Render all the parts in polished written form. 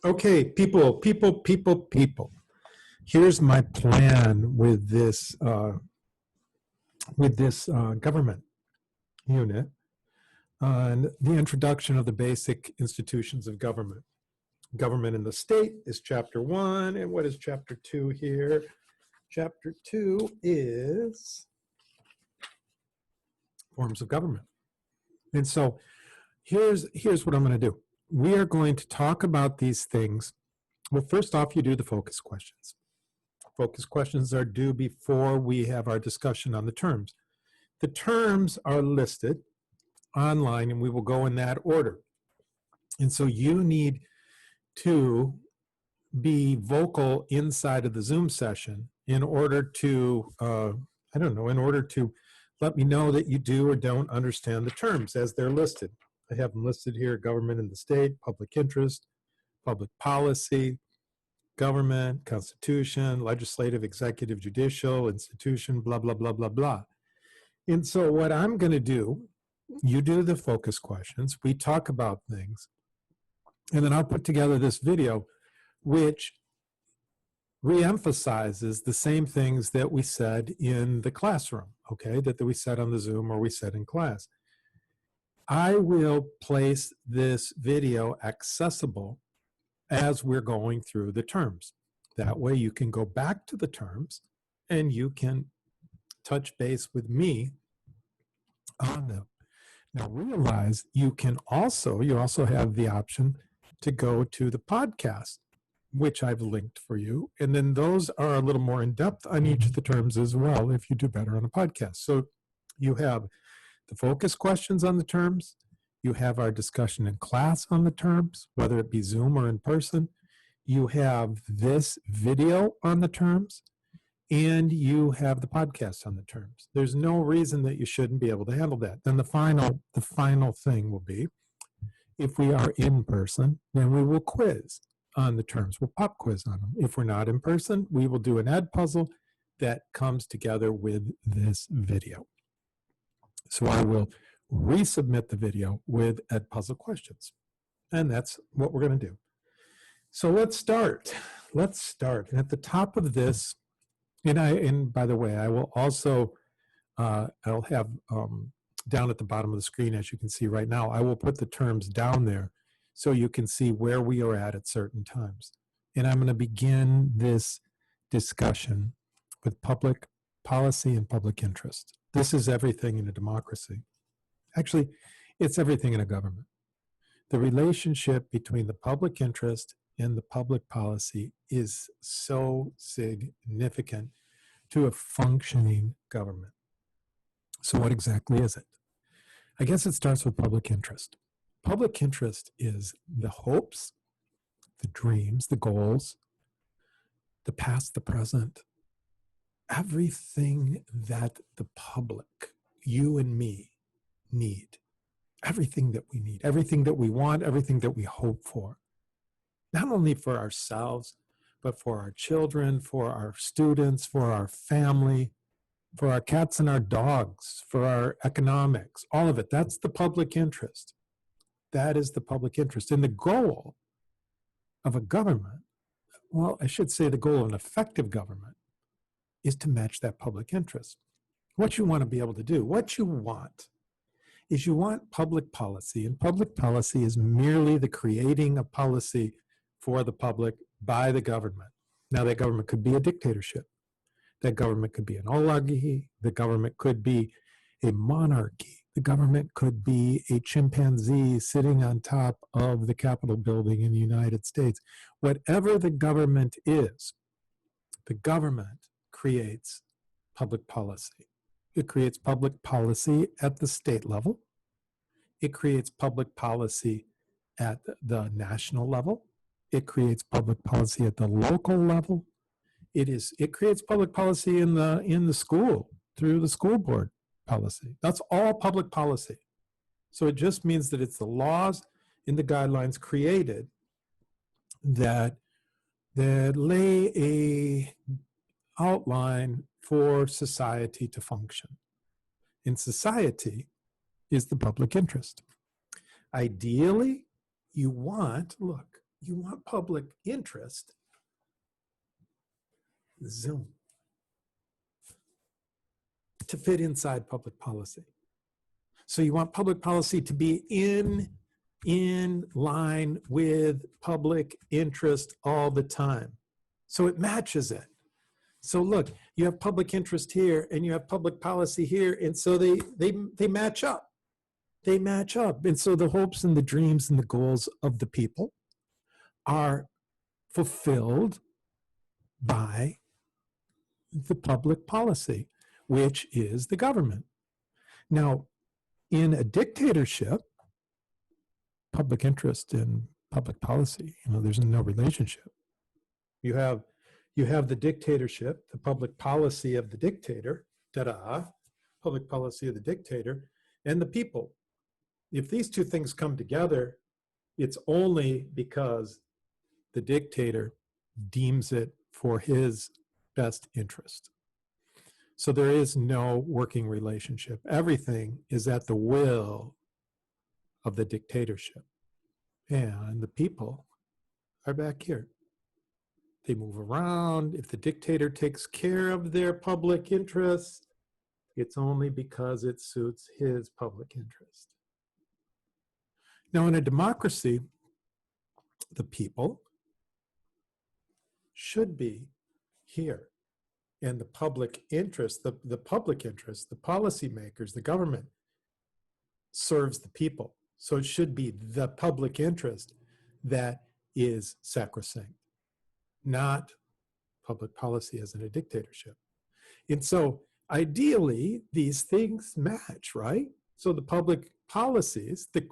Okay, people. Here's my plan with this government unit on the introduction of the basic institutions of government. Government in the state is chapter 1, and what is chapter 2 here? Chapter 2 is forms of government. And so here's what I'm going to do. We are going to talk about these things. Well, first off, you do the focus questions. Focus questions are due before we have our discussion on the terms. The terms are listed online, and we will go in that order. And so you need to be vocal inside of the Zoom session in order to, in order to let me know that you do or don't understand the terms as they're listed. I have them listed here: government in the state, public interest, public policy, government, constitution, legislative, executive, judicial, institution, blah, blah, blah, blah, blah. And so what I'm going to do, you do the focus questions, we talk about things, and then I'll put together this video which reemphasizes the same things that we said in the classroom, okay, that we said on the Zoom or we said in class. I will place this video accessible as we're going through the terms. That way you can go back to the terms and you can touch base with me on them. Now realize you also have the option to go to the podcast, which I've linked for you. And then those are a little more in depth on each of the terms as well if you do better on a podcast. So you have the focus questions on the terms. You have our discussion in class on the terms, whether it be Zoom or in person. You have this video on the terms, and you have the podcast on the terms. There's no reason that you shouldn't be able to handle that. Then the final thing will be, if we are in person, then we will quiz on the terms. We'll pop quiz on them. If we're not in person, we will do an ed puzzle that comes together with this video. So I will resubmit the video with ed puzzle questions. And that's what we're going to do. So let's start. And at the top of this, and by the way, I will also, I'll have down at the bottom of the screen, as you can see right now, I will put the terms down there so you can see where we are at certain times. And I'm going to begin this discussion with public policy and public interest. This is everything in a democracy. Actually, it's everything in a government. The relationship between the public interest and the public policy is so significant to a functioning government. So what exactly is it? I guess it starts with public interest. Public interest is the hopes, the dreams, the goals, the past, the present, everything that the public, you and me, need. Everything that we need, everything that we want, everything that we hope for. Not only for ourselves, but for our children, for our students, for our family, for our cats and our dogs, for our economics, all of it. That's the public interest. That is the public interest. And the goal of a government, well, I should say the goal of an effective government, is to match that public interest. What you want to be able to do, what you want, is you want public policy. And public policy is merely the creating of policy for the public by the government. Now, that government could be a dictatorship. That government could be an oligarchy. The government could be a monarchy. The government could be a chimpanzee sitting on top of the Capitol building in the United States. Whatever the government is, the government creates public policy. It creates public policy at the state level. It creates public policy at the national level. It creates public policy at the local level. It creates public policy in the school through the school board policy. That's all public policy. So it just means that it's the laws and the guidelines created that lay a outline for society to function. In society is the public interest. Ideally, you want you want public interest, Zoom, to fit inside public policy. So you want public policy to be in line with public interest all the time. So it matches it. So look, you have public interest here and you have public policy here, and so they match up. They match up. And so the hopes and the dreams and the goals of the people are fulfilled by the public policy, which is the government. Now, in a dictatorship, public interest and public policy, there's no relationship. You have the dictatorship, the public policy of the dictator, public policy of the dictator, and the people. If these two things come together, it's only because the dictator deems it for his best interest. So there is no working relationship. Everything is at the will of the dictatorship. And the people are back here. They move around. If the dictator takes care of their public interests, it's only because it suits his public interest. Now, in a democracy, the people should be here. And the public interest, the public interest, the policymakers, the government serves the people. So it should be the public interest that is sacrosanct, not public policy as in a dictatorship. And so ideally, these things match, right? So the public policies, the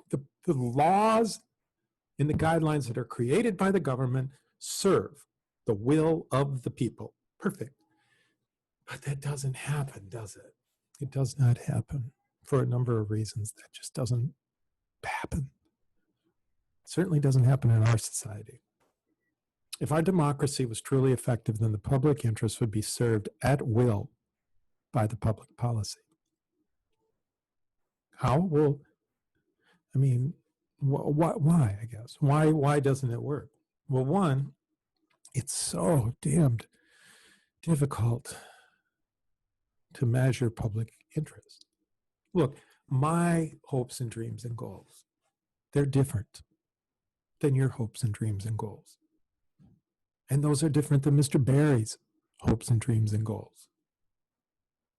laws and the guidelines that are created by the government serve the will of the people. Perfect. But that doesn't happen, does it? It does not happen for a number of reasons. That just doesn't happen. It certainly doesn't happen in our society. If our democracy was truly effective, then the public interest would be served at will by the public policy. How? Well, why, I guess? Why doesn't it work? Well, one, it's so damned difficult to measure public interest. Look, my hopes and dreams and goals, they're different than your hopes and dreams and goals. And those are different than Mr. Barry's hopes and dreams and goals.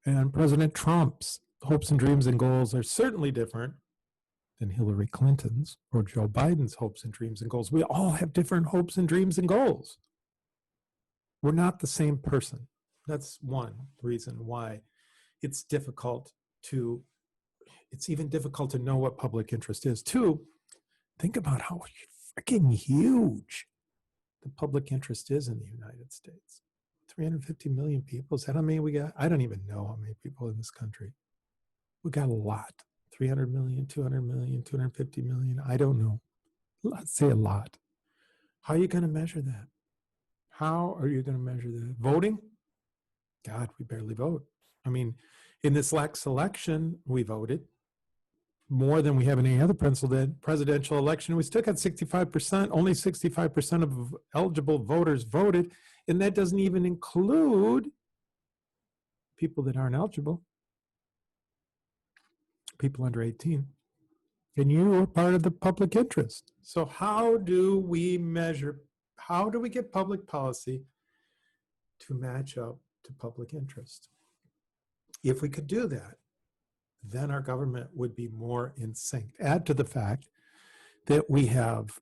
And President Trump's hopes and dreams and goals are certainly different than Hillary Clinton's or Joe Biden's hopes and dreams and goals. We all have different hopes and dreams and goals. We're not the same person. That's one reason why it's even difficult to know what public interest is. Two, think about how freaking huge the public interest is in the United States. 350 million people. Is that how many we got? I don't even know how many people in this country. We got a lot. 300 million, 200 million, 250 million. I don't know. Let's say a lot. How are you going to measure that? How are you going to measure that? Voting? God, we barely vote. In this last election, we voted more than we have in any other presidential election. We still got 65%. Only 65% of eligible voters voted. And that doesn't even include people that aren't eligible. People under 18. And you are part of the public interest. So how do we get public policy to match up to public interest? If we could do that, then our government would be more in sync. Add to the fact that we have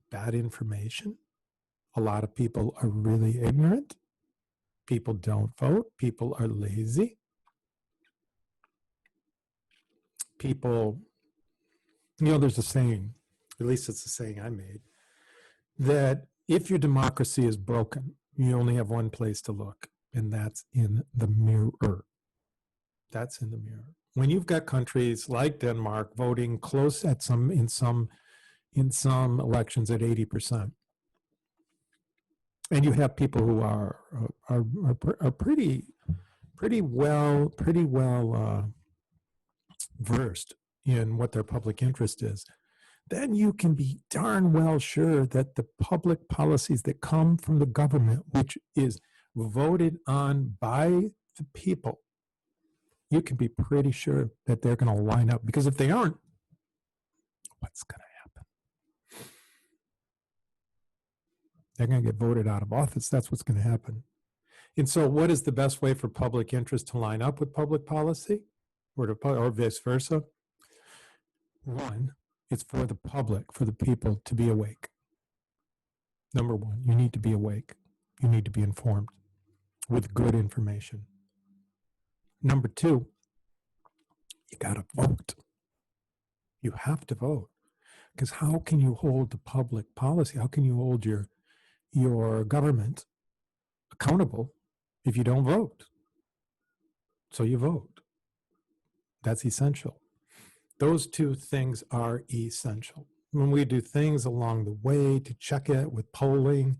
bad information. A lot of people are really ignorant. People don't vote. People are lazy. People, there's a saying, at least it's a saying I made, that if your democracy is broken, you only have one place to look, and that's in the mirror. That's in the mirror. When you've got countries like Denmark voting close at in some elections at 80%, and you have people who are pretty well versed in what their public interest is, then you can be darn well sure that the public policies that come from the government, which is voted on by the people, you can be pretty sure that they're going to line up. Because if they aren't, what's going to happen? They're going to get voted out of office. That's what's going to happen. And so what is the best way for public interest to line up with public policy, or vice versa? One, it's for the public, for the people to be awake. Number one, you need to be awake. You need to be informed with good information. Number two, you got to vote. You have to vote. Because how can you hold the public policy? How can you hold your government accountable if you don't vote? So you vote. That's essential. Those two things are essential. When we do things along the way to check it with polling,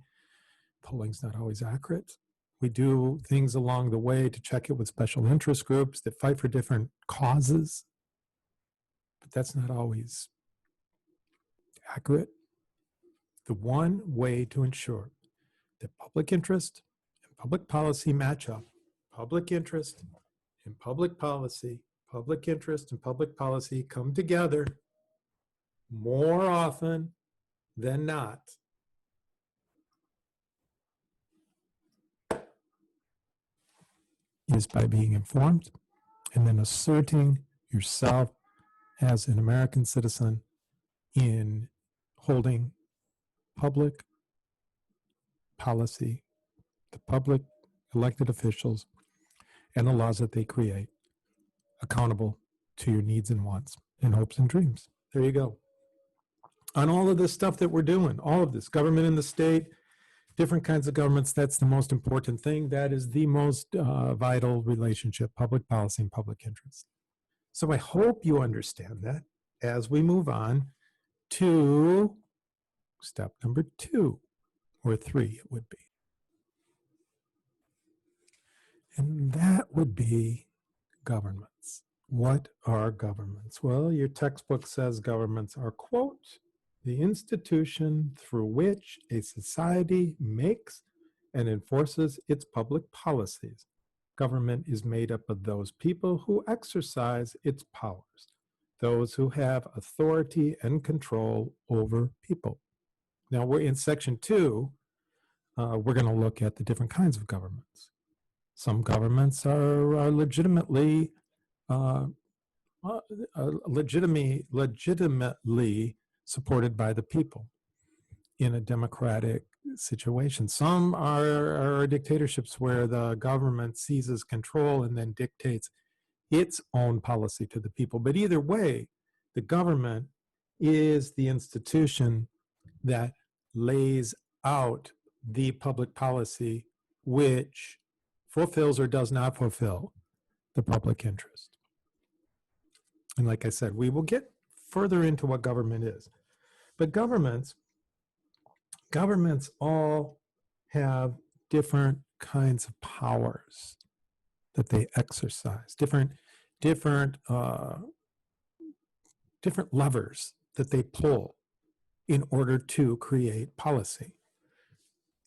polling's not always accurate. We do things along the way to check it with special interest groups that fight for different causes, but that's not always accurate. The one way to ensure that public interest and public policy match up, public interest and public policy, public interest and public policy come together more often than not, is by being informed and then asserting yourself as an American citizen in holding public policy, the public elected officials, and the laws that they create accountable to your needs and wants and hopes and dreams. There you go. On all of this stuff that we're doing, all of this, government in the state, different kinds of governments, that's the most important thing. That is the most vital relationship, public policy and public interest. So I hope you understand that as we move on to step number 2, or 3 it would be. And that would be governments. What are governments? Well, your textbook says governments are, quote, the institution through which a society makes and enforces its public policies. Government is made up of those people who exercise its powers, those who have authority and control over people. Now, we're in section 2, we're going to look at the different kinds of governments. Some governments are legitimately supported by the people in a democratic situation. Some are dictatorships where the government seizes control and then dictates its own policy to the people. But either way, the government is the institution that lays out the public policy which fulfills or does not fulfill the public interest. And like I said, we will get further into what government is. But governments all have different kinds of powers that they exercise, different levers that they pull in order to create policy.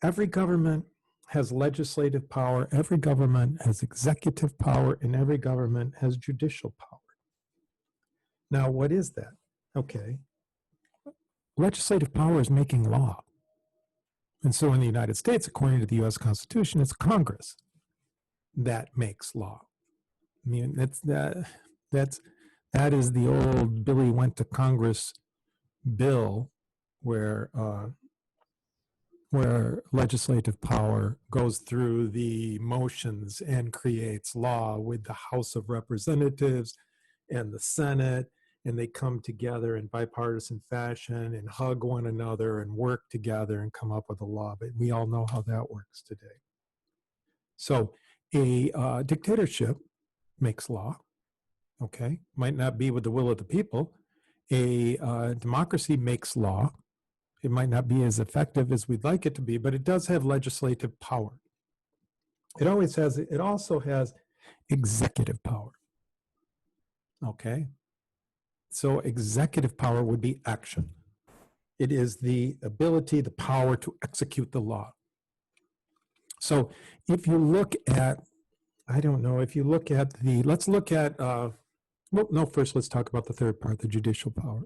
Every government has legislative power, every government has executive power, and every government has judicial power. Now, what is that? Okay. Legislative power is making law. And so in the United States, according to the U.S. Constitution, it's Congress that makes law. I mean, that is the old Billy went to Congress bill where legislative power goes through the motions and creates law with the House of Representatives and the Senate, and they come together in bipartisan fashion and hug one another and work together and come up with a law. But we all know how that works today. So a dictatorship makes law, okay? Might not be with the will of the people. A democracy makes law. It might not be as effective as we'd like it to be, but it does have legislative power. It also has executive power, okay? So executive power would be action. It is the ability, the power to execute the law. So if you look at, I don't know, if you look at the, let's look at, well, no, first let's talk about the third part, the judicial power.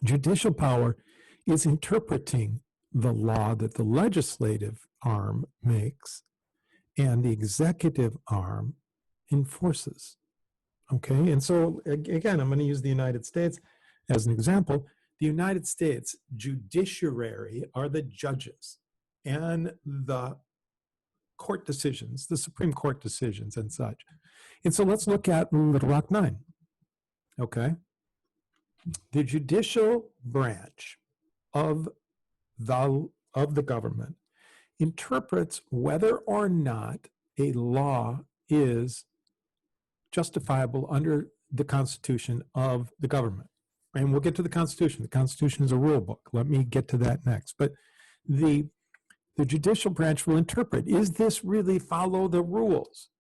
Judicial power is interpreting the law that the legislative arm makes and the executive arm enforces. Okay, and so again, I'm going to use the United States as an example. The United States judiciary are the judges and the court decisions, the Supreme Court decisions and such. And so let's look at Little Rock 9. Okay, the judicial branch of the government interprets whether or not a law is justifiable under the Constitution of the government. And we'll get to the Constitution. The Constitution is a rule book. Let me get to that next. But the judicial branch will interpret, is this really follow the rules?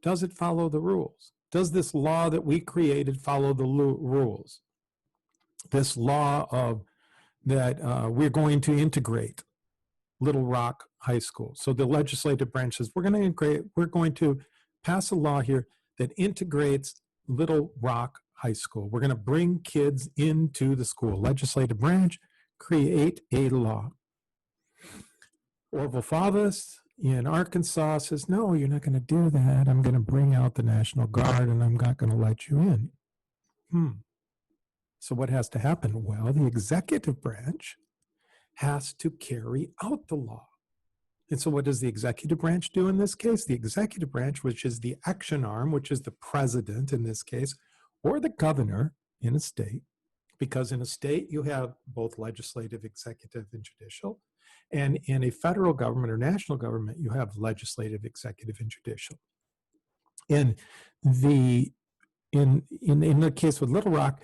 Does it follow the rules? Does this law that we created follow the rules? This law of that we're going to integrate Little Rock High School. So the legislative branch says, we're going to pass a law here that integrates Little Rock High School. We're going to bring kids into the school. Legislative branch, create a law. Orville Faubus in Arkansas says, no, you're not going to do that. I'm going to bring out the National Guard and I'm not going to let you in. So what has to happen? Well, the executive branch has to carry out the law. And so what does the executive branch do in this case? The executive branch, which is the action arm, which is the president in this case, or the governor in a state, because in a state you have both legislative, executive, and judicial. And in a federal government or national government, you have legislative, executive, and judicial. In the case with Little Rock,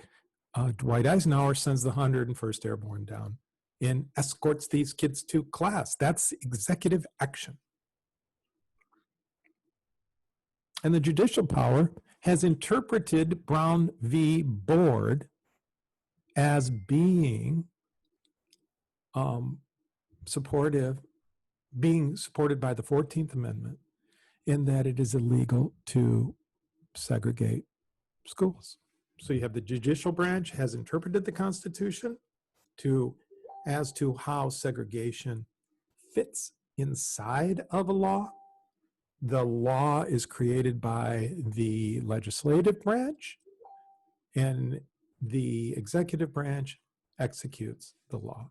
Dwight Eisenhower sends the 101st Airborne down and escorts these kids to class. That's executive action. And the judicial power has interpreted Brown v. Board as being supported by the 14th Amendment, in that it is illegal to segregate schools. So you have the judicial branch has interpreted the Constitution as to how segregation fits inside of a law. The law is created by the legislative branch, and the executive branch executes the law.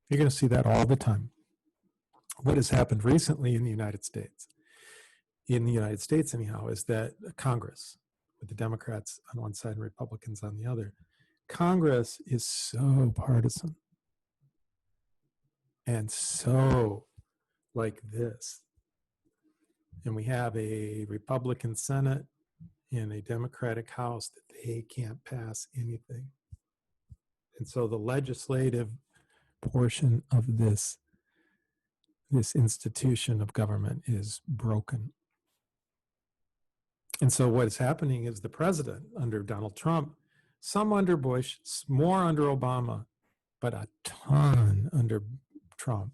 You're going to see that all the time. What has happened recently in the United States, anyhow, is that Congress, with the Democrats on one side and Republicans on the other, Congress is so partisan and so like this. And we have a Republican Senate and a Democratic House that they can't pass anything. And so the legislative portion of this institution of government is broken. And so what is happening is the president under Donald Trump, some under Bush, more under Obama, but a ton under Trump,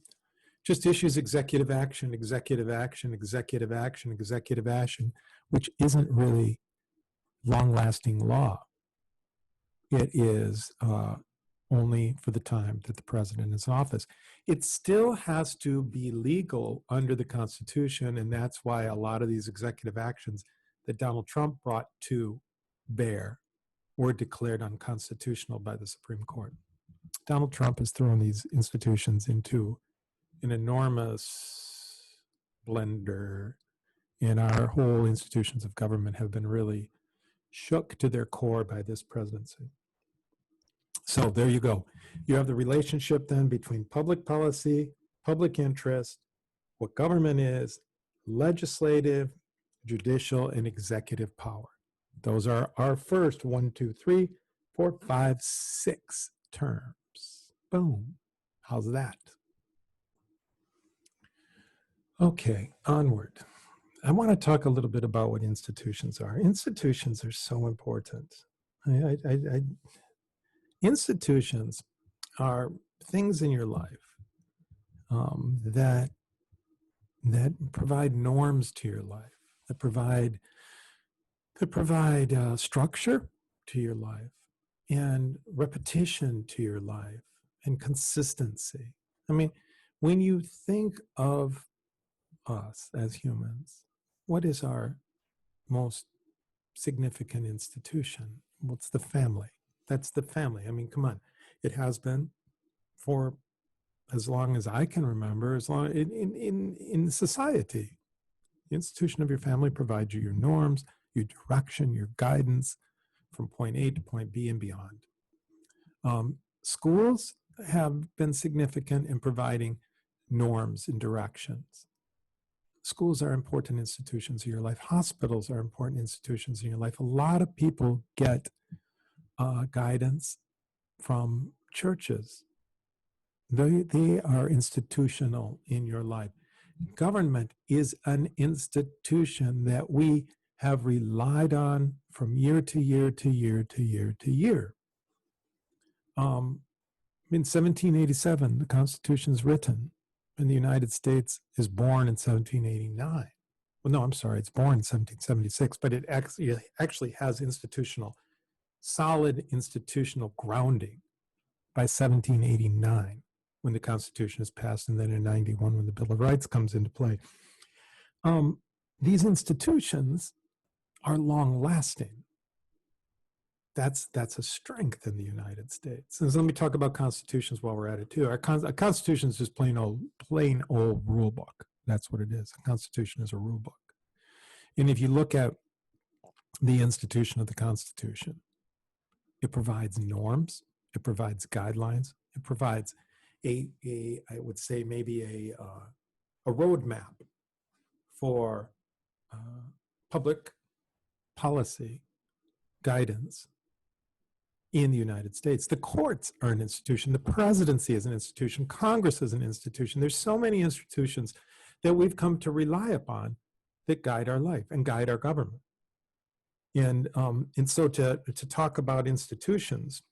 just issues executive action, executive action, executive action, executive action, which isn't really long-lasting law. It is only for the time that the president is in office. It still has to be legal under the Constitution, and that's why a lot of these executive actions that Donald Trump brought to bear were declared unconstitutional by the Supreme Court. Donald Trump has thrown these institutions into an enormous blender, and our whole institutions of government have been really shook to their core by this presidency. So there you go. You have the relationship then between public policy, public interest, what government is, legislative, judicial, and executive power. Those are our first 1, 2, 3, 4, 5, 6 terms. Boom. How's that? Okay, onward. I want to talk a little bit about what institutions are. Institutions are so important. Institutions are things in your life that provide norms to your life, that provide structure to your life, and repetition to your life, and consistency. I mean, when you think of us as humans, what is our most significant institution? Well, it's the family. That's the family. I mean, come on. It has been for as long as I can remember, as long in society. The institution of your family provides you your norms, your direction, your guidance from point A to point B and beyond. Schools have been significant in providing norms and directions. Schools are important institutions in your life. Hospitals are important institutions in your life. A lot of people get guidance from churches. They are institutional in your life. Government is an institution that we have relied on from year to year to year to year to year. In 1787, the Constitution is written, and the United States is born in 1789. Well, no, I'm sorry, it's born in 1776, but it actually has solid institutional grounding by 1789, when the Constitution is passed, and then in 91, when the Bill of Rights comes into play. These institutions are long-lasting. That's a strength in the United States. And so let me talk about constitutions while we're at it too. A constitution is just plain old rule book. That's what it is. A constitution is a rule book. And if you look at the institution of the Constitution, it provides norms, it provides guidelines, it provides I would say maybe a roadmap for public policy guidance in the United States. The courts are an institution. The presidency is an institution. Congress is an institution. There's so many institutions that we've come to rely upon that guide our life and guide our government. And so to talk about institutions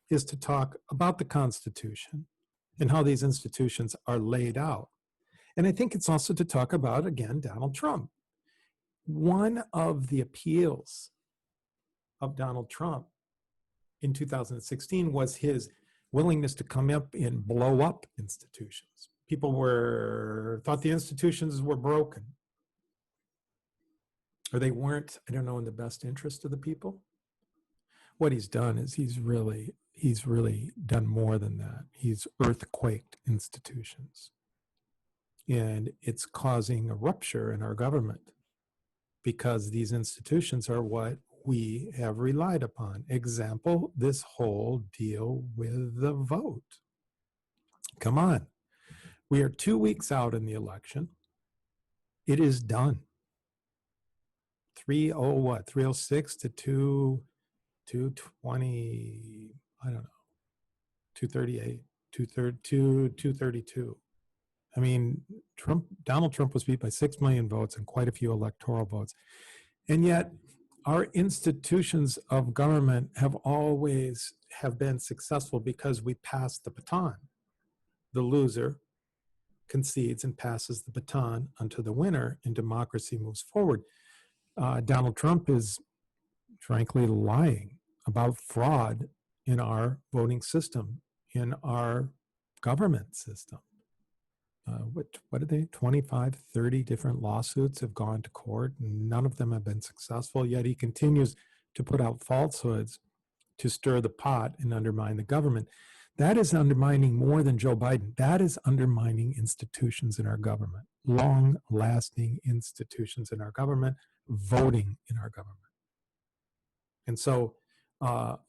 is to talk about the Constitution and how these institutions are laid out. And I think it's also to talk about, again, Donald Trump. One of the appeals of Donald Trump in 2016 was his willingness to come up and blow up institutions. People thought the institutions were broken, or they weren't, I don't know, in the best interest of the people. What he's done is he's really done more than that. He's earthquaked institutions. And it's causing a rupture in our government because these institutions are what we have relied upon. Example, this whole deal with the vote. Come on. We are 2 weeks out in the election. It is done. 306 to 220, I don't know, 238, 232. I mean, Donald Trump was beat by 6 million votes and quite a few electoral votes. And yet, our institutions of government have been successful because we passed the baton. The loser concedes and passes the baton onto the winner, and democracy moves forward. Donald Trump is frankly lying about fraud in our voting system, in our government system. What are they? 25, 30 different lawsuits have gone to court, and none of them have been successful, yet he continues to put out falsehoods to stir the pot and undermine the government. That is undermining more than Joe Biden. That is undermining institutions in our government, long-lasting institutions in our government, voting in our government. And so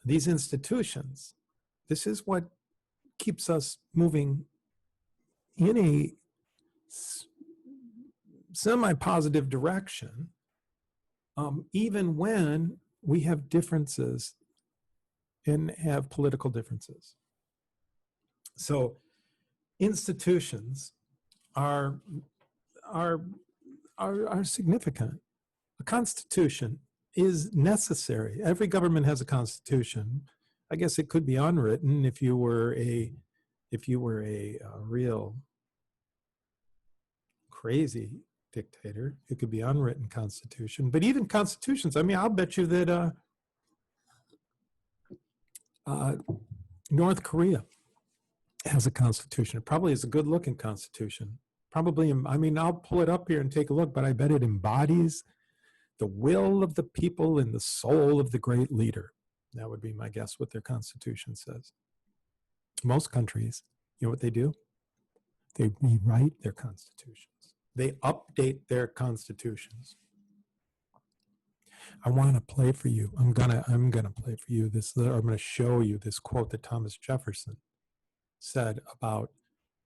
these institutions, this is what keeps us moving in a semi-positive direction, even when we have differences and have political differences. So institutions are are significant. A constitution is necessary. Every government has a constitution. I guess it could be unwritten if you were a real crazy dictator. It could be unwritten constitution. But even constitutions, I mean, I'll bet you that North Korea has a constitution. It probably is a good-looking constitution. Probably, I mean, I'll pull it up here and take a look, but I bet it embodies the will of the people and the soul of the great leader. That would be my guess what their constitution says. Most countries, you know what they do? They rewrite their constitutions. They update their constitutions. I want to play for you. I'm gonna play for you this. I'm gonna show you this quote that Thomas Jefferson said about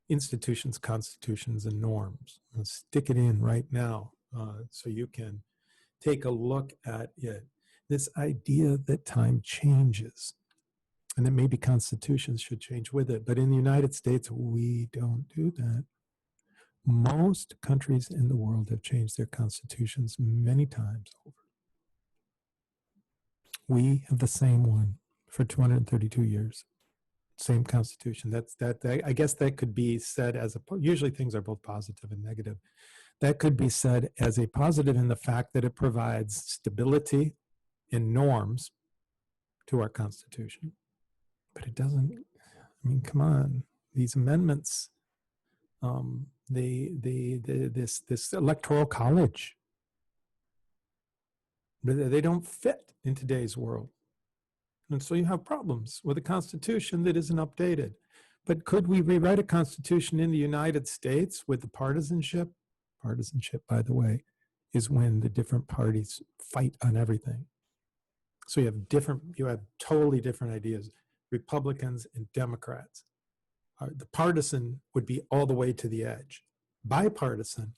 institutions, constitutions, and norms. I'll stick it in right now so you can take a look at it. This idea that time changes and that maybe constitutions should change with it. But in the United States, we don't do that. Most countries in the world have changed their constitutions many times over. We have the same one for 232 years. Same constitution. I guess that could be said as usually things are both positive and negative. That could be said as a positive in the fact that it provides stability and norms to our Constitution. But it doesn't, I mean, come on, these amendments, this electoral college, they don't fit in today's world. And so you have problems with a Constitution that isn't updated. But could we rewrite a Constitution in the United States with the partisanship? Partisanship, by the way, is when the different parties fight on everything. So you have totally different ideas, Republicans and Democrats. The partisan would be all the way to the edge. Bipartisan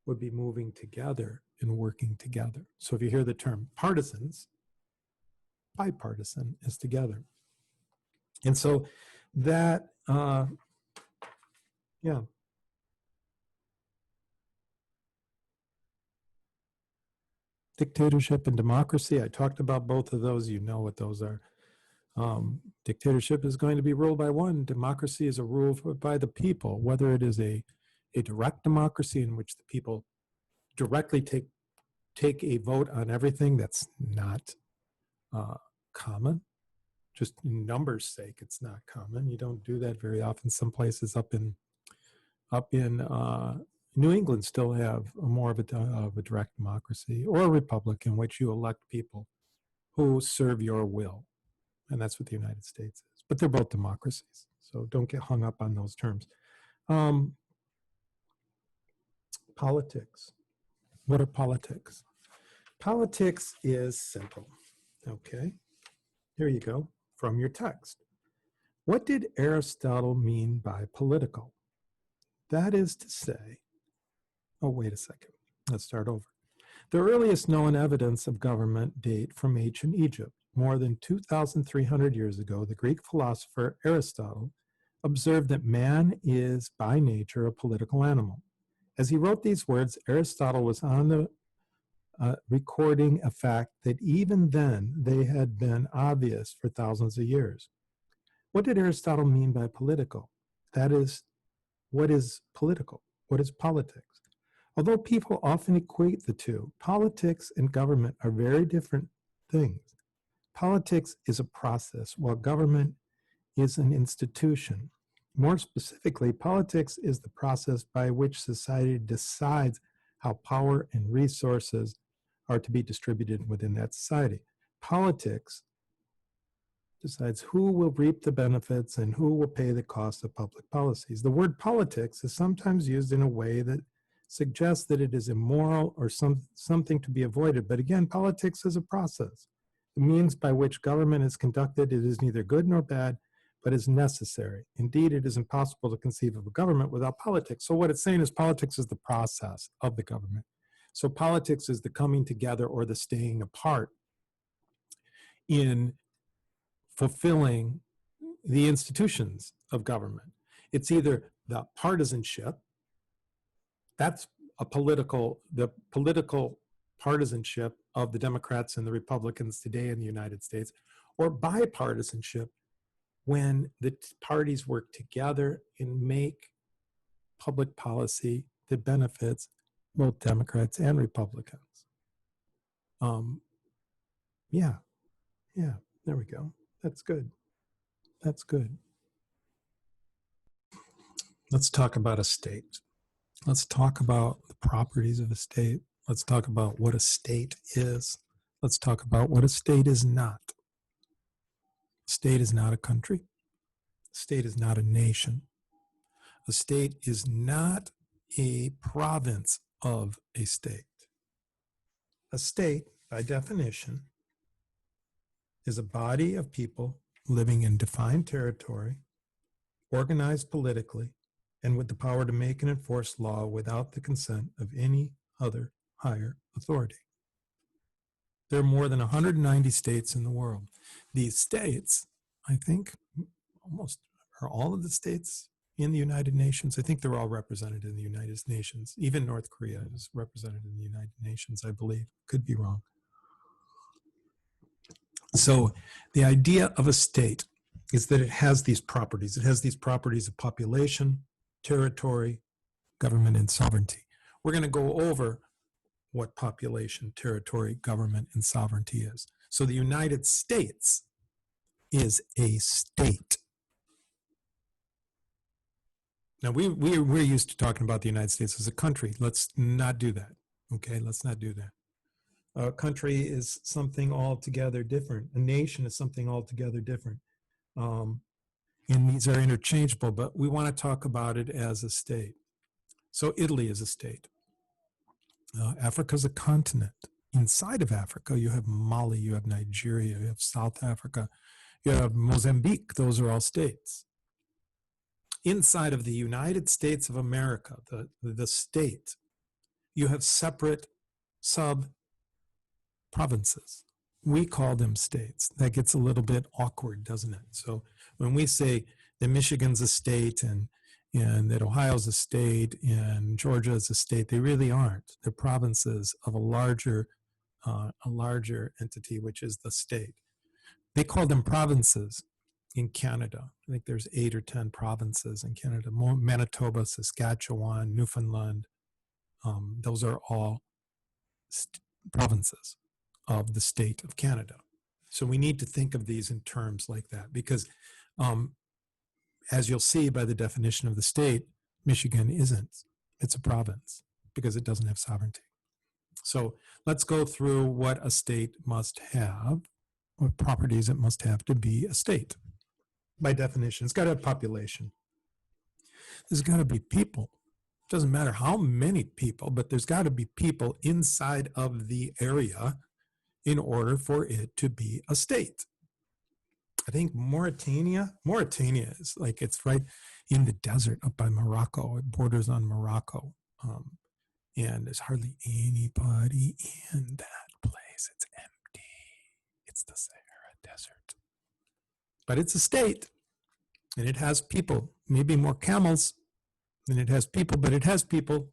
would be moving together and working together. So if you hear the term partisans, bipartisan is together. And so that, yeah. Dictatorship and democracy, I talked about both of those. You know what those are. Dictatorship is going to be ruled by one. Democracy is a rule by the people, whether it is a direct democracy in which the people directly take a vote on everything. That's not common. Just in numbers' sake, it's not common. You don't do that very often. Some places up in New England still have more of a direct democracy, or a republic in which you elect people who serve your will. And that's what the United States is. But they're both democracies, so don't get hung up on those terms. Politics. What are politics? Politics is simple. Okay, here you go from your text. What did Aristotle mean by political? That is to say, oh, wait a second. Let's start over. The earliest known evidence of government date from ancient Egypt. More than 2,300 years ago, the Greek philosopher Aristotle observed that man is by nature a political animal. As he wrote these words, Aristotle was on the recording a fact that even then they had been obvious for thousands of years. What did Aristotle mean by political? That is, what is political? What is politics? Although people often equate the two, politics and government are very different things. Politics is a process, while government is an institution. More specifically, politics is the process by which society decides how power and resources are to be distributed within that society. Politics decides who will reap the benefits and who will pay the cost of public policies. The word politics is sometimes used in a way that suggests that it is immoral or something to be avoided. But again, politics is a process. The means by which government is conducted, it is neither good nor bad, but is necessary. Indeed, it is impossible to conceive of a government without politics. So what it's saying is politics is the process of the government. So politics is the coming together or the staying apart in fulfilling the institutions of government. It's either the partisanship, that's the political partisanship of the Democrats and the Republicans today in the United States, or bipartisanship when the parties work together and make public policy that benefits both Democrats and Republicans. Yeah, there we go. That's good. That's good. Let's talk about a state. Let's talk about the properties of a state. Let's talk about what a state is. Let's talk about what a state is not. A state is not a country. A state is not a nation. A state is not a province of a state. A state, by definition, is a body of people living in defined territory, organized politically, and with the power to make and enforce law without the consent of any other higher authority. There are more than 190 states in the world. These states, I think, almost are all of the states in the United Nations. I think they're all represented in the United Nations. Even North Korea is represented in the United Nations, I believe. Could be wrong. So the idea of a state is that it has these properties. It has these properties of population, territory, government, and sovereignty. We're going to go over what population, territory, government, and sovereignty is. So the United States is a state. Now, we're used to talking about the United States as a country. Let's not do that, okay? Let's not do that. A country is something altogether different. A nation is something altogether different. And these are interchangeable, but we want to talk about it as a state. So Italy is a state. Africa is a continent. Inside of Africa, you have Mali, you have Nigeria, you have South Africa, you have Mozambique. Those are all states. Inside of the United States of America, the state, you have separate sub-provinces. We call them states. That gets a little bit awkward, doesn't it? So when we say that Michigan's a state and that Ohio's a state and Georgia's a state, they really aren't. They're provinces of a larger entity, which is the state. They call them provinces in Canada. I think there's 8 or 10 provinces in Canada. Manitoba, Saskatchewan, Newfoundland. Those are all provinces of the state of Canada. So we need to think of these in terms like that because as you'll see by the definition of the state, Michigan isn't. It's a province because it doesn't have sovereignty. So let's go through what a state must have, what properties it must have to be a state. By definition, it's got to have population. There's got to be people. It doesn't matter how many people, but there's got to be people inside of the area in order for it to be a state. I think Mauritania is like, it's right in the desert up by Morocco. It borders on Morocco. And there's hardly anybody in that place. It's empty. It's the Sahara Desert. But it's a state, and it has people. Maybe more camels than it has people, but it has people,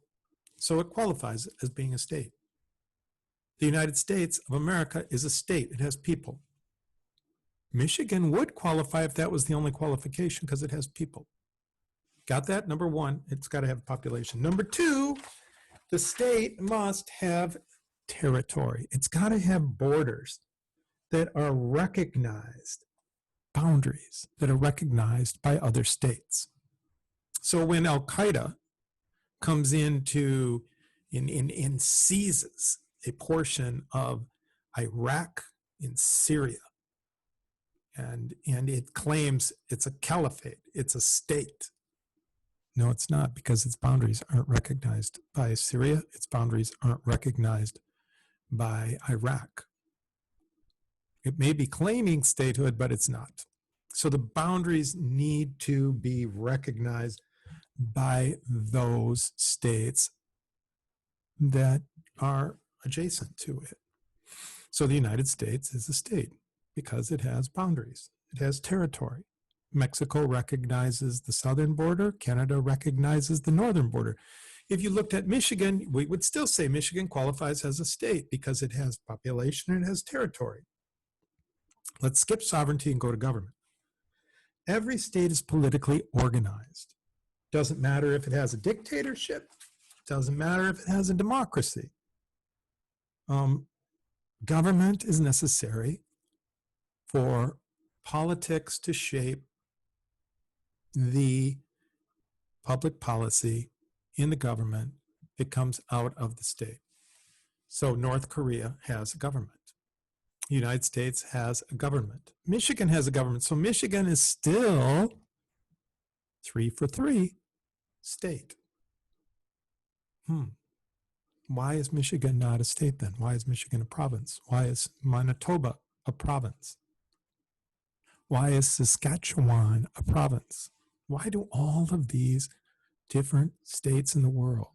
so it qualifies as being a state. The United States of America is a state. It has people. Michigan would qualify if that was the only qualification because it has people. Got that? Number one, it's got to have population. Number two, the state must have territory. It's got to have borders that are recognized, boundaries that are recognized by other states. So when Al-Qaeda comes into and seizes a portion of Iraq and Syria, and it claims it's a caliphate, it's a state. No, it's not, because its boundaries aren't recognized by Syria. Its boundaries aren't recognized by Iraq. It may be claiming statehood, but it's not. So the boundaries need to be recognized by those states that are adjacent to it. So the United States is a state because it has boundaries. It has territory. Mexico recognizes the southern border. Canada recognizes the northern border. If you looked at Michigan, we would still say Michigan qualifies as a state because it has population and it has territory. Let's skip sovereignty and go to government. Every state is politically organized. Doesn't matter if it has a dictatorship, doesn't matter if it has a democracy. Government is necessary for politics to shape the public policy in the government that comes out of the state. So North Korea has a government. The United States has a government. Michigan has a government. So Michigan is still 3 for 3 state. Why is Michigan not a state then? Why is Michigan a province? Why is Manitoba a province? Why is Saskatchewan a province? Why do all of these different states in the world,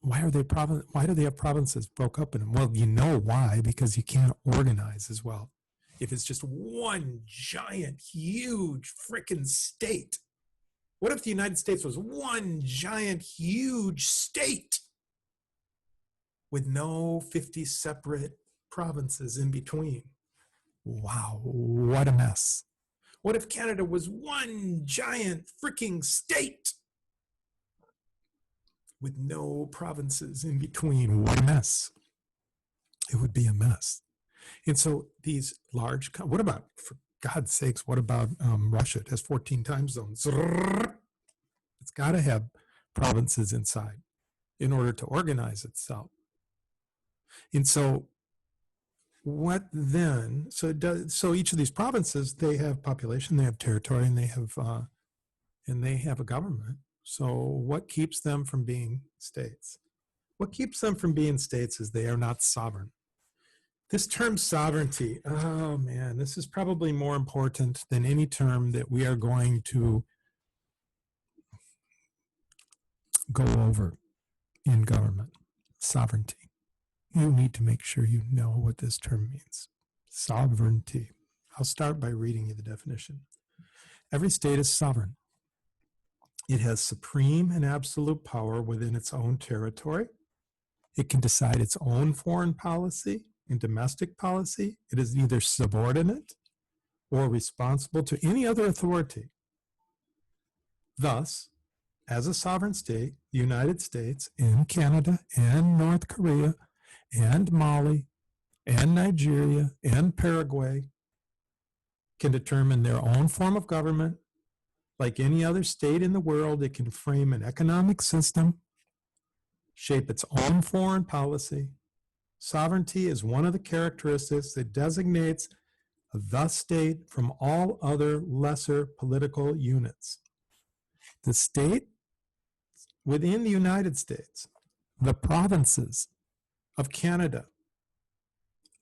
why do they have provinces broke up in them? Well, you know why, because you can't organize as well. If it's just one giant, huge freaking state. What if the United States was one giant, huge state with no 50 separate provinces in between? Wow, what a mess. What if Canada was one giant freaking state with no provinces in between? What a mess. It would be a mess. And so these large, what about, for God's sakes, what about Russia? It has 14 time zones. It's got to have provinces inside in order to organize itself. And so what then? So each of these provinces, they have population, they have territory, and they have a government. So what keeps them from being states? What keeps them from being states is they are not sovereign. This term sovereignty, oh man, this is probably more important than any term that we are going to go over in government. Sovereignty. You need to make sure you know what this term means. Sovereignty. I'll start by reading you the definition. Every state is sovereign. It has supreme and absolute power within its own territory. It can decide its own foreign policy and domestic policy. It is neither subordinate or responsible to any other authority. Thus, as a sovereign state, the United States and Canada and North Korea and Mali and Nigeria and Paraguay can determine their own form of government. Like any other state in the world, it can frame an economic system, shape its own foreign policy. Sovereignty is one of the characteristics that designates the state from all other lesser political units. The state within the United States, the provinces of Canada,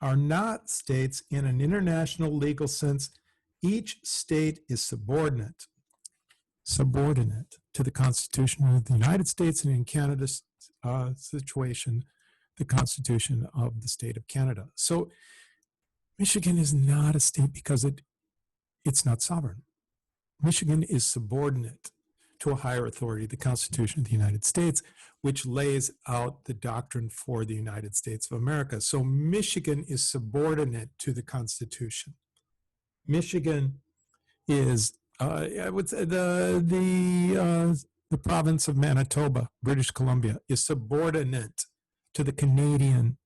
are not states in an international legal sense. Each state is subordinate to the Constitution of the United States, and in Canada's situation, the Constitution of the state of Canada. So Michigan is not a state because it's not sovereign. Michigan is subordinate to a higher authority, the Constitution of the United States, which lays out the doctrine for the United States of America. So Michigan is subordinate to the Constitution. Michigan is, I would say, the province of Manitoba, British Columbia, is subordinate to the Canadian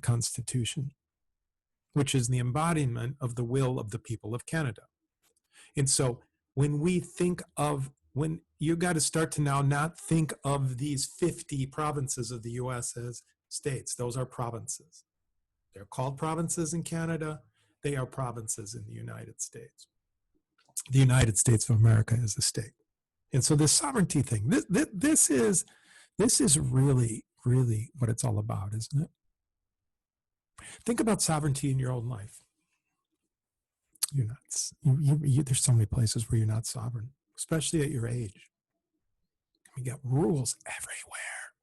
Constitution, which is the embodiment of the will of the people of Canada. And so when we think of, when you got to start to now not think of these 50 provinces of the US as states, those are provinces. They're called provinces in Canada. They are provinces in the United States. The United States of America is a state. And so this sovereignty thing, this is really, really what it's all about, isn't it? Think about sovereignty in your own life. You're not, there's so many places where you're not sovereign, especially at your age. You got rules everywhere.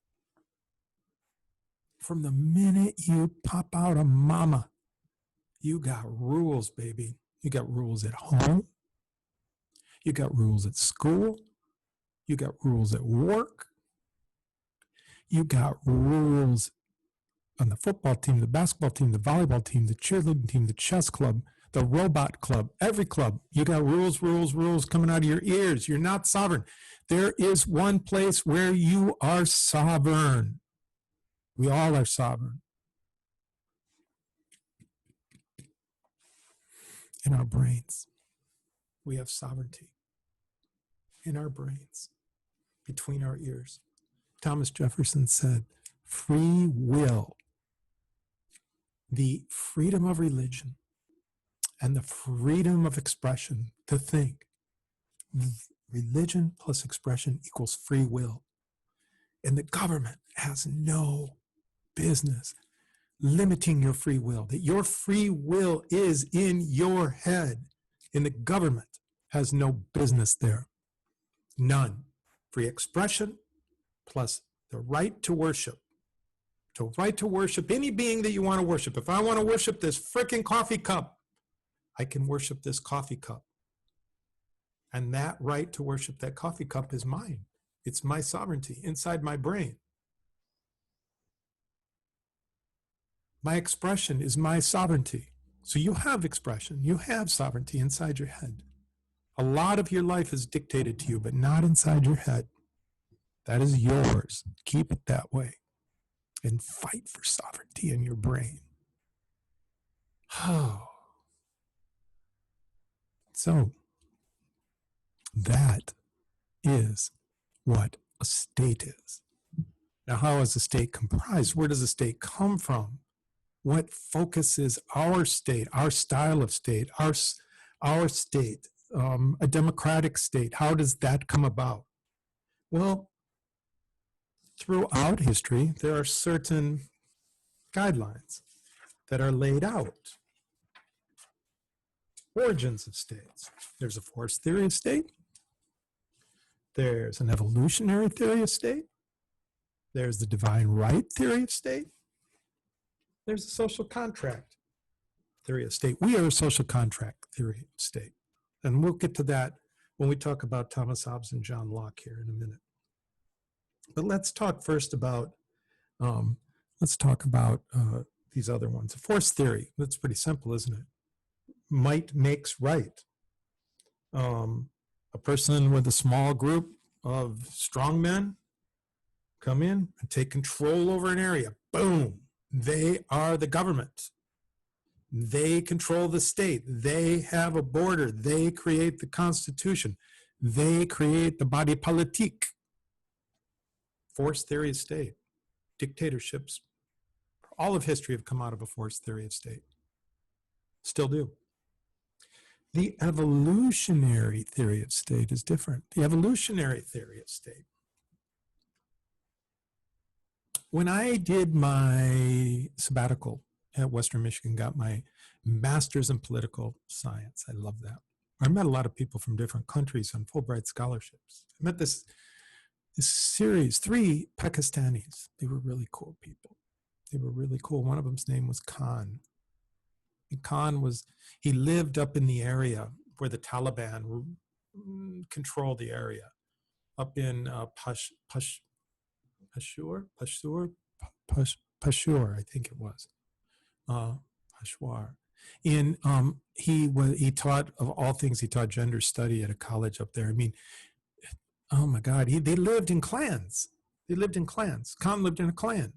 From the minute you pop out of mama, you got rules, baby. You got rules at home. You got rules at school. You got rules at work. You got rules on the football team, the basketball team, the volleyball team, the cheerleading team, the chess club, the robot club, every club. You got rules, rules, rules coming out of your ears. You're not sovereign. There is one place where you are sovereign. We all are sovereign. In our brains, we have sovereignty. In our brains, between our ears. Thomas Jefferson said, free will, the freedom of religion and the freedom of expression to think. Religion plus expression equals free will. And the government has no business limiting your free will, that your free will is in your head, and the government has no business there. None. Free expression plus the right to worship. The right to worship any being that you want to worship. If I want to worship this freaking coffee cup, I can worship this coffee cup. And that right to worship that coffee cup is mine. It's my sovereignty inside my brain. My expression is my sovereignty. So you have expression, you have sovereignty inside your head. A lot of your life is dictated to you, but not inside your head. That is yours. Keep it that way. And fight for sovereignty in your brain. Oh. So, that is what a state is. Now, how is a state comprised? Where does a state come from? What focuses our state, our style of state, our state, a democratic state? How does that come about? Well, throughout history, there are certain guidelines that are laid out. Origins of states. There's a force theory of state. There's an evolutionary theory of state. There's the divine right theory of state. There's a social contract theory of state. We are a social contract theory of state. And we'll get to that when we talk about Thomas Hobbes and John Locke here in a minute. But let's talk first about, these other ones. Force theory, that's pretty simple, isn't it? Might makes right. A person with a small group of strong men come in and take control over an area. Boom. They are the government. They control the state. They have a border. They create the Constitution. They create the body politique. Force theory of state. Dictatorships, all of history have come out of a force theory of state. Still do. The evolutionary theory of state is different. The evolutionary theory of state. When I did my sabbatical at Western Michigan, got my master's in political science. I love that. I met a lot of people from different countries on Fulbright scholarships. I met this series, 3 Pakistanis. They were really cool people. They were really cool. One of them's name was Khan. And Khan he lived up in the area where the Taliban controlled the area, up in Peshawar, I think it was. Peshawar. And he taught, of all things, he taught gender study at a college up there. I mean, oh my God, they lived in clans. They lived in clans. Khan lived in a clan.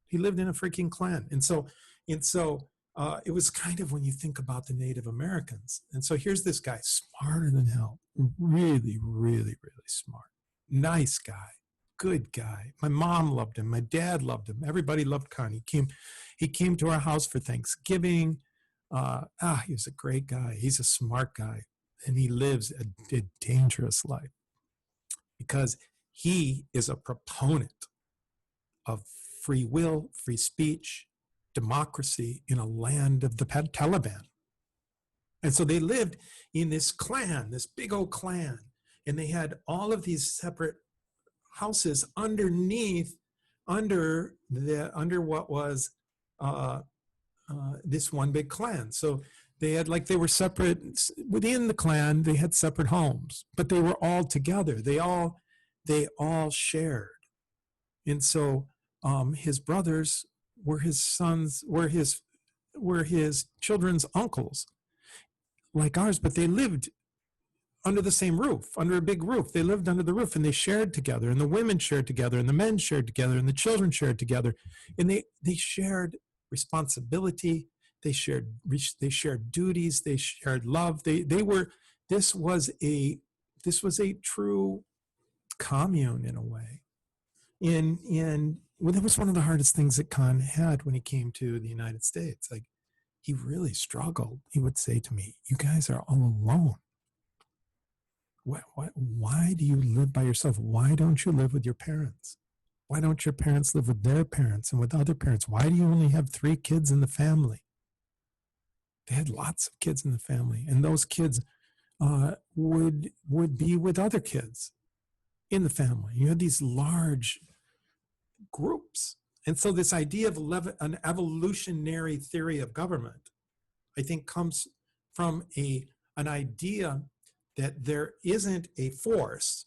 He lived in a freaking clan. And so it was kind of when you think about the Native Americans. And so here's this guy, smarter than hell, really, really, really smart. Nice guy, good guy. My mom loved him. My dad loved him. Everybody loved Khan. He came to our house for Thanksgiving. He was a great guy. He's a smart guy. And he lives a dangerous life because he is a proponent of free will, free speech, democracy in a land of the Taliban. And so they lived in this clan, this big old clan, and they had all of these separate houses under what was this one big clan. So They had, like, they were separate within the clan. They had separate homes, but they were all together. They all shared. And so his brothers were his sons, were his children's uncles, like ours, but they lived under the same roof, under a big roof. They lived under the roof, and they shared together, and the women shared together, and the men shared together, and the children shared together, and they shared responsibility. They shared duties. They shared love. This was a true commune in a way. Well, that was one of the hardest things that Khan had when he came to the United States. Like, he really struggled. He would say to me, "You guys are all alone. Why do you live by yourself? Why don't you live with your parents? Why don't your parents live with their parents and with other parents? Why do you only have 3 kids in the family?" They had lots of kids in the family, and those kids would be with other kids in the family. You had these large groups. And so this idea of an evolutionary theory of government, I think, comes from an idea that there isn't a force,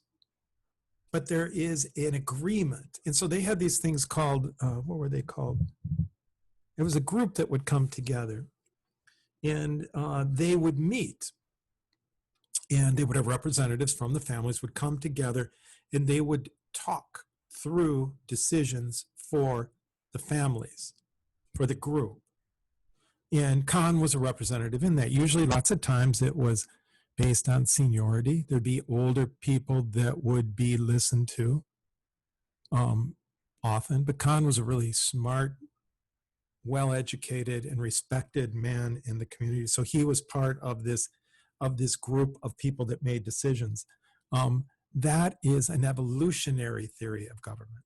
but there is an agreement. And so they had these things called, what were they called? It was a group that would come together, and they would meet, and they would have representatives from the families would come together, and they would talk through decisions for the families, for the group. And Khan was a representative in that. Usually, lots of times, it was based on seniority. There'd be older people that would be listened to often. But Khan was a really smart, well-educated, and respected man in the community. So he was part of this group of people that made decisions. That is an evolutionary theory of government,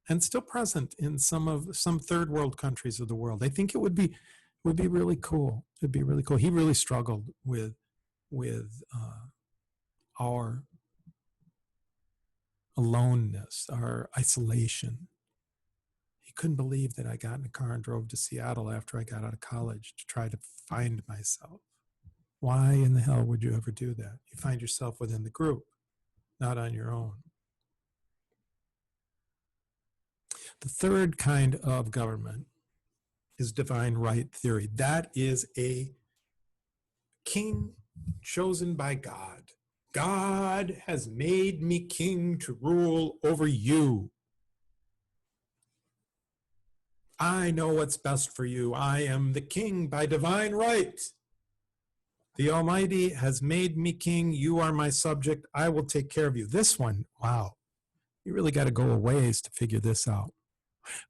and still present in some third world countries of the world. I think it would be really cool. It'd be really cool. He really struggled with our aloneness, our isolation. He couldn't believe that I got in a car and drove to Seattle after I got out of college to try to find myself. Why in the hell would you ever do that? You find yourself within the group, not on your own. The third kind of government is divine right theory. That is a king chosen by God. God has made me king to rule over you. I know what's best for you. I am the king by divine right. The Almighty has made me king. You are my subject. I will take care of you. This one, wow, you really got to go a ways to figure this out.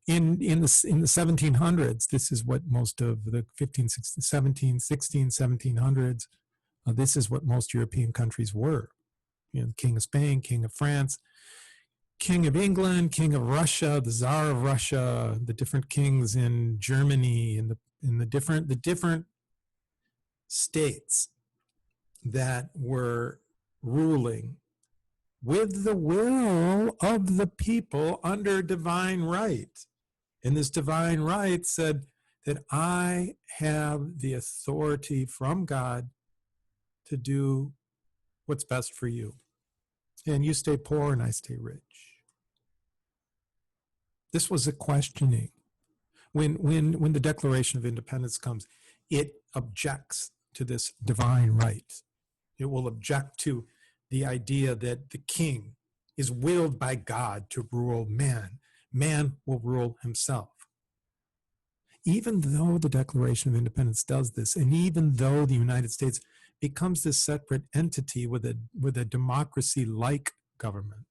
In the 1700s, this is what most of the 1700s, this is what most European countries were. You know, the King of Spain, King of France, King of England, King of Russia, the Tsar of Russia, the different kings in Germany, in the different states that were ruling with the will of the people under divine right. And this divine right said that I have the authority from God to do what's best for you. And you stay poor and I stay rich. This was a questioning. When the Declaration of Independence comes, it objects to this divine right. It will object to the idea that the king is willed by God to rule man. Man will rule himself. Even though the Declaration of Independence does this, and even though the United States becomes this separate entity with a democracy-like government,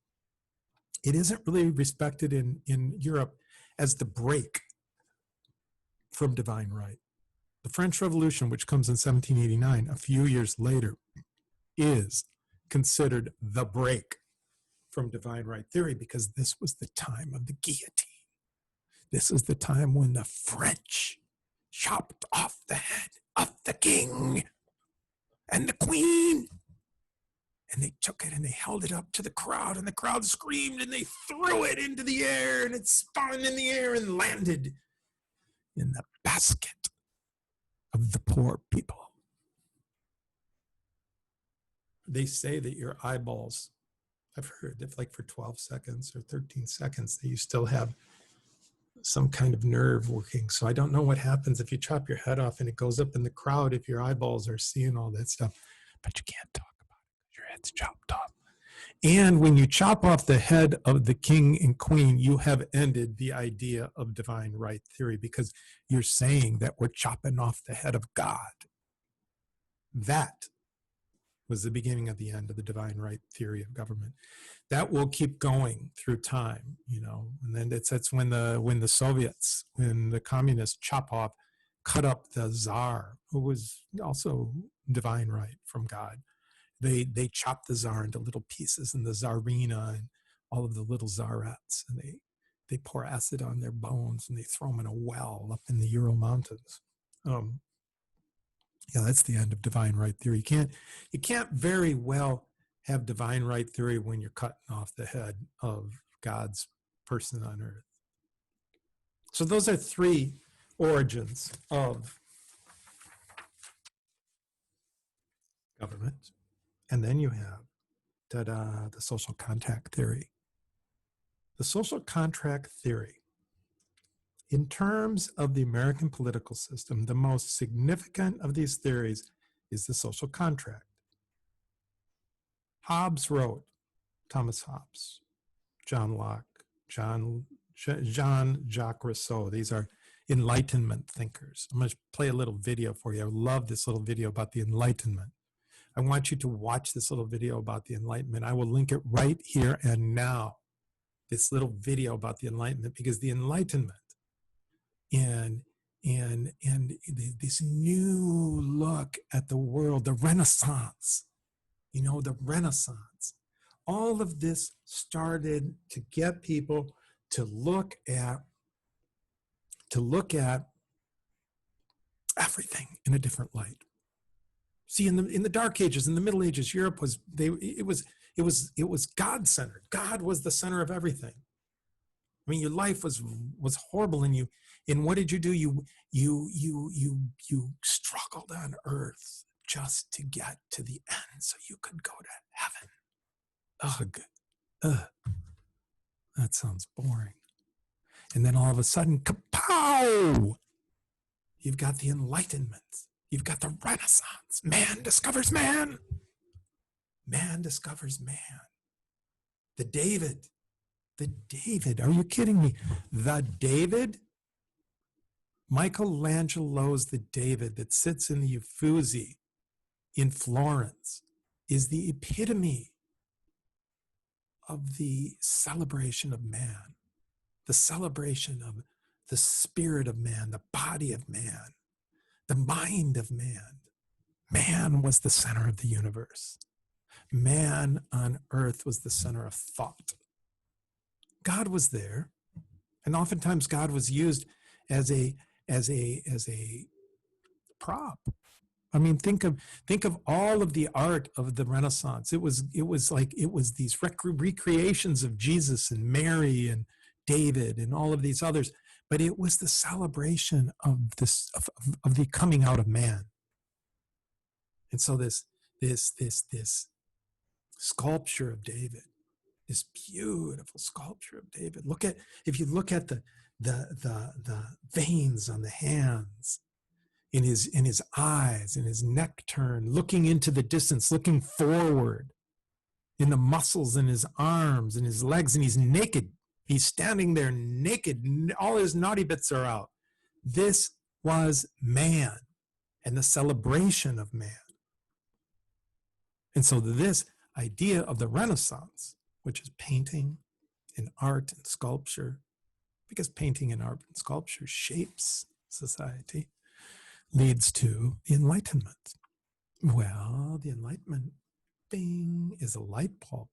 it isn't really respected in Europe as the break from divine right. The French Revolution, which comes in 1789, a few years later, is considered the break from divine right theory, because this was the time of the guillotine. This is the time when the French chopped off the head of the king and the queen. And they took it and they held it up to the crowd, and the crowd screamed, and they threw it into the air, and it spun in the air and landed in the basket of the poor people. They say that your eyeballs, I've heard that like for 12 seconds or 13 seconds, that you still have some kind of nerve working. So I don't know what happens if you chop your head off and it goes up in the crowd if your eyeballs are seeing all that stuff. But you can't talk about it because your head's chopped off. And when you chop off the head of the king and queen, you have ended the idea of divine right theory, because you're saying that we're chopping off the head of God. That was the beginning of the end of the divine right theory of government. That will keep going through time, and then that's when the Soviets, when the communists cut up the Tsar, who was also divine right from God. They chopped the Tsar into little pieces, and the Tsarina and all of the little Tsarettes, and they pour acid on their bones and they throw them in a well up in the Ural Mountains. That's the end of divine right theory. You can't very well have divine right theory when you're cutting off the head of God's person on earth. So those are three origins of government. And then you have the social contract theory. The social contract theory, in terms of the American political system, the most significant of these theories is the social contract. Hobbes wrote, Thomas Hobbes, John Locke, Jean-Jacques Rousseau. These are Enlightenment thinkers. I'm going to play a little video for you. I love this little video about the Enlightenment. I want you to watch this little video about the Enlightenment. I will link it right here and now, this little video about the Enlightenment, because the Enlightenment and this new look at the world, the Renaissance, the Renaissance, all of this started to get people to look at everything in a different light. See, in the Dark Ages, in the Middle Ages, Europe was God-centered. God was the center of everything. I mean, your life was horrible, and what did you do? You struggled on earth just to get to the end so you could go to heaven. Ugh. That sounds boring. And then all of a sudden, kapow! You've got the Enlightenment. You've got the Renaissance. Man discovers man. Man discovers man. The David. Are you kidding me? The David? Michelangelo's The David that sits in the Uffizi in Florence is the epitome of the celebration of man, the celebration of the spirit of man, the body of man, the mind of man. Man was the center of the universe. Man on earth was the center of thought. God was there, and oftentimes God was used as a prop. I mean, think of all of the art of the Renaissance. It was these recreations of Jesus and Mary and David and all of these others, but it was the celebration of the coming out of man. And so this sculpture of David, this beautiful sculpture of David. If you look at the veins on the hands, in his eyes, in his neck turn, looking into the distance, looking forward, in the muscles in his arms and his legs, and he's naked. He's standing there naked. All his naughty bits are out. This was man and the celebration of man. And so this idea of the Renaissance, which is painting and art and sculpture, because painting and art and sculpture shapes society, leads to the Enlightenment. Well, the Enlightenment, bing, is a light bulb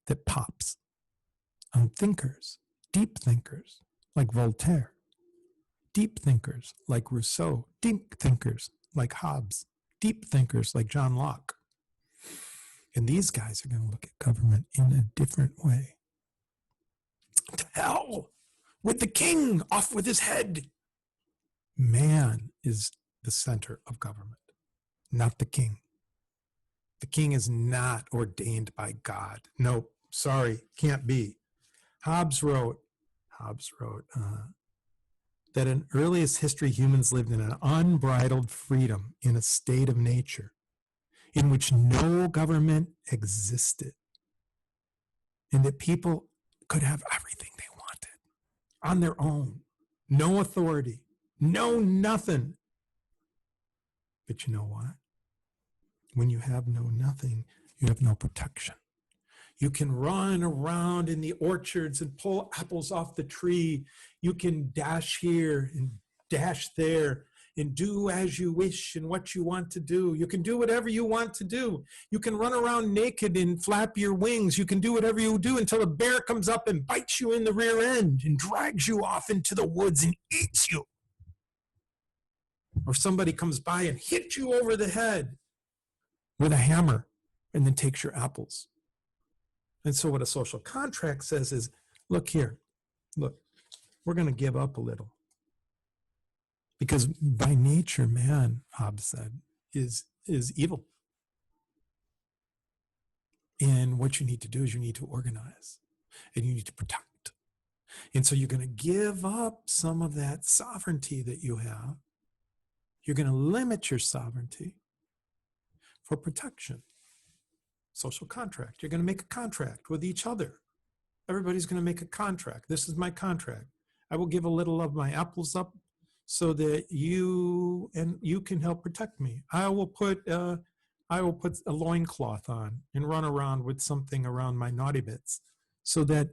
that pops on thinkers, deep thinkers like Voltaire, deep thinkers like Rousseau, deep thinkers like Hobbes, deep thinkers like John Locke. And these guys are going to look at government in a different way. To hell with the king, off with his head. Man is the center of government, not the king. The king is not ordained by God. No, sorry, can't be. Hobbes wrote that in earliest history, humans lived in an unbridled freedom in a state of nature in which no government existed, and that people could have everything they wanted on their own. No authority, no nothing. But you know what? When you have no nothing, you have no protection. You can run around in the orchards and pull apples off the tree. You can dash here and dash there and do as you wish and what you want to do. You can do whatever you want to do. You can run around naked and flap your wings. You can do whatever you do until a bear comes up and bites you in the rear end and drags you off into the woods and eats you. Or somebody comes by and hits you over the head with a hammer and then takes your apples. And so what a social contract says is, look here, look, we're going to give up a little. Because by nature, man, Hobbes said, is evil. And what you need to do is you need to organize and you need to protect. And so you're going to give up some of that sovereignty that you have. You're going to limit your sovereignty for protection. Social contract. You're going to make a contract with each other. Everybody's going to make a contract. This is my contract. I will give a little of my apples up so that you can help protect me. I will put a loincloth on and run around with something around my naughty bits so that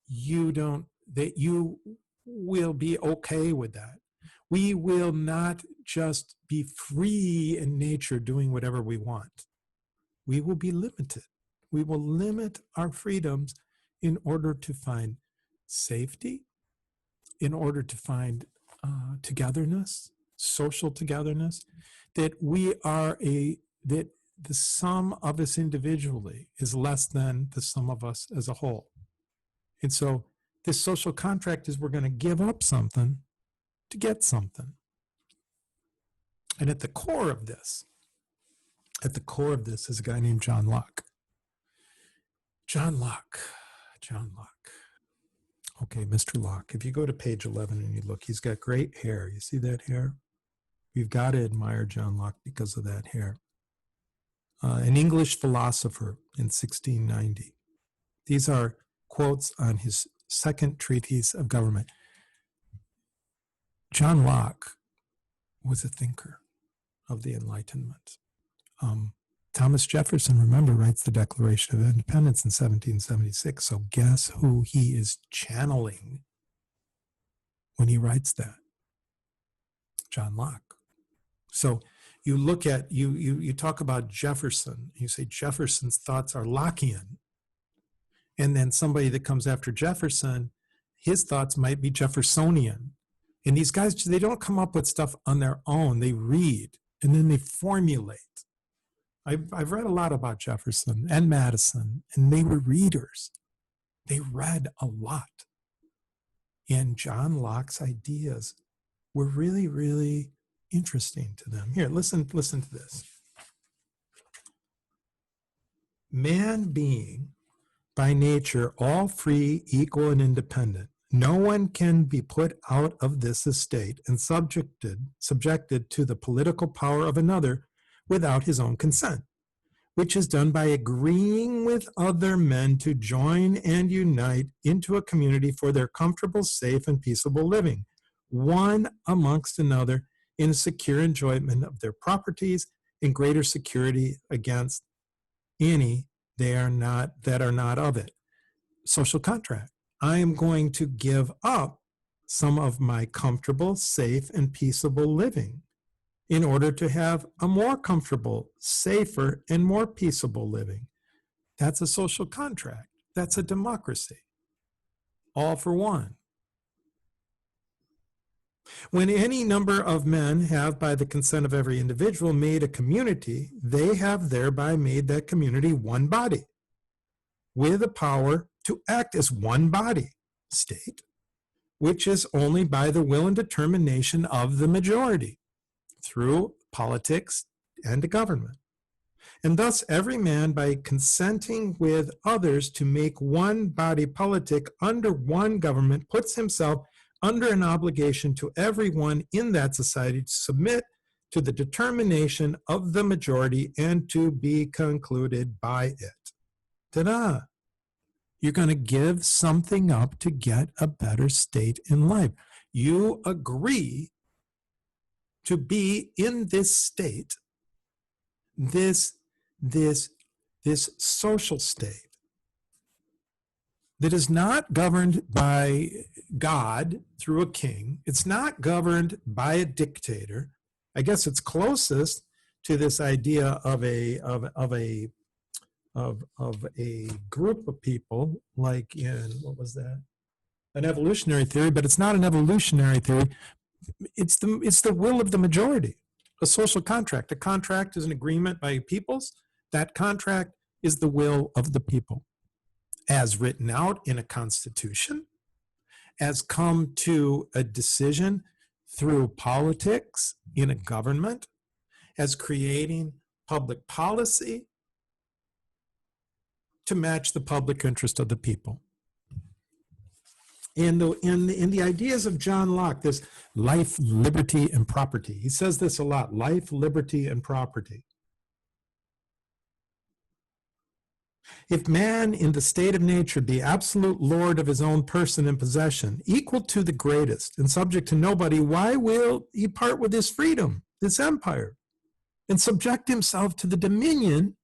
you will be okay with that. We will not just be free in nature doing whatever we want. We will be limited. We will limit our freedoms in order to find safety, in order to find togetherness, social togetherness, that that the sum of us individually is less than the sum of us as a whole. And so this social contract is we're going to give up something to get something. And at the core of this is a guy named John Locke. John Locke. Okay, Mr. Locke, if you go to page 11 and you look, he's got great hair. You see that hair? You've got to admire John Locke because of that hair. An English philosopher in 1690. These are quotes on his second treatise of government. John Locke was a thinker of the Enlightenment. Thomas Jefferson, remember, writes the Declaration of Independence in 1776. So guess who he is channeling when he writes that? John Locke. So you look at, you talk about Jefferson, you say Jefferson's thoughts are Lockean. And then somebody that comes after Jefferson, his thoughts might be Jeffersonian. And these guys, they don't come up with stuff on their own. They read and then they formulate. I've read a lot about Jefferson and Madison, and they were readers. They read a lot. And John Locke's ideas were really, really interesting to them. Here, listen to this. Man being by nature all free, equal, and independent, no one can be put out of this estate and subjected to the political power of another without his own consent, which is done by agreeing with other men to join and unite into a community for their comfortable, safe, and peaceable living, one amongst another in a secure enjoyment of their properties and greater security against any that are not of it. Social contract. I am going to give up some of my comfortable, safe, and peaceable living in order to have a more comfortable, safer, and more peaceable living. That's a social contract. That's a democracy. All for one. When any number of men have, by the consent of every individual, made a community, they have thereby made that community one body, with a power to act as one body, state, which is only by the will and determination of the majority. through politics and the government. And thus every man, by consenting with others to make one body politic under one government, puts himself under an obligation to everyone in that society to submit to the determination of the majority and to be concluded by it. Ta-da! You're going to give something up to get a better state in life. You agree to be in this state, this social state that is not governed by God through a king. It's not governed by a dictator. I guess it's closest to this idea of a group of people, like in, what was that? An evolutionary theory, but it's not an evolutionary theory. It's the will of the majority. A social contract. A contract is an agreement by peoples. That contract is the will of the people, as written out in a constitution, as come to a decision through politics in a government, as creating public policy to match the public interest of the people. In the ideas of John Locke, this life, liberty, and property. He says this a lot, life, liberty, and property. If man in the state of nature be absolute lord of his own person and possession, equal to the greatest and subject to nobody, why will he part with his freedom, this empire, and subject himself to the dominion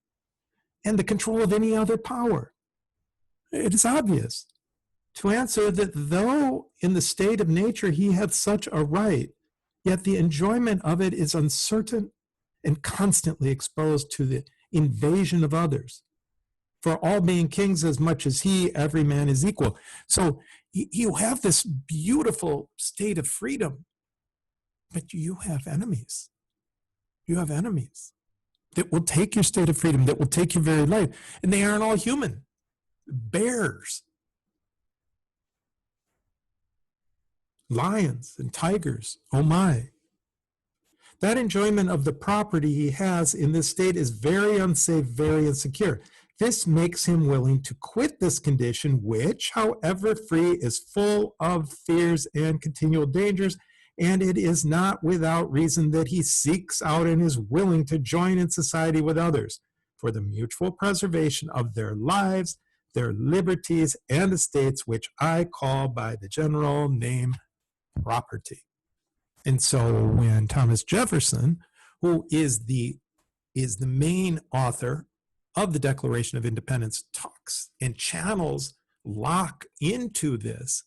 and the control of any other power? It is obvious to answer that though in the state of nature he hath such a right, yet the enjoyment of it is uncertain and constantly exposed to the invasion of others. For all being kings as much as he, every man is equal. So you have this beautiful state of freedom, but you have enemies. You have enemies that will take your state of freedom, that will take your very life, and they aren't all human. Bears, lions, and tigers, oh my. That enjoyment of the property he has in this state is very unsafe, very insecure. This makes him willing to quit this condition, which, however free, is full of fears and continual dangers, and it is not without reason that he seeks out and is willing to join in society with others for the mutual preservation of their lives, their liberties, and estates, which I call by the general name property. And so when Thomas Jefferson, who is the main author of the Declaration of Independence, talks and channels Locke into this,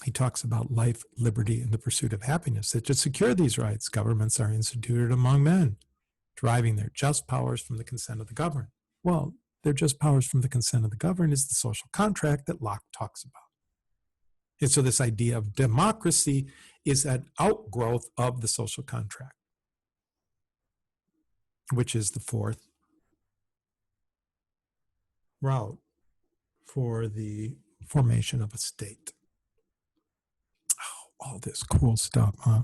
he talks about life, liberty, and the pursuit of happiness, that to secure these rights, governments are instituted among men, deriving their just powers from the consent of the governed. Well, their just powers from the consent of the governed is the social contract that Locke talks about. And so this idea of democracy is an outgrowth of the social contract, which is the fourth route for the formation of a state. Oh, all this cool stuff, huh?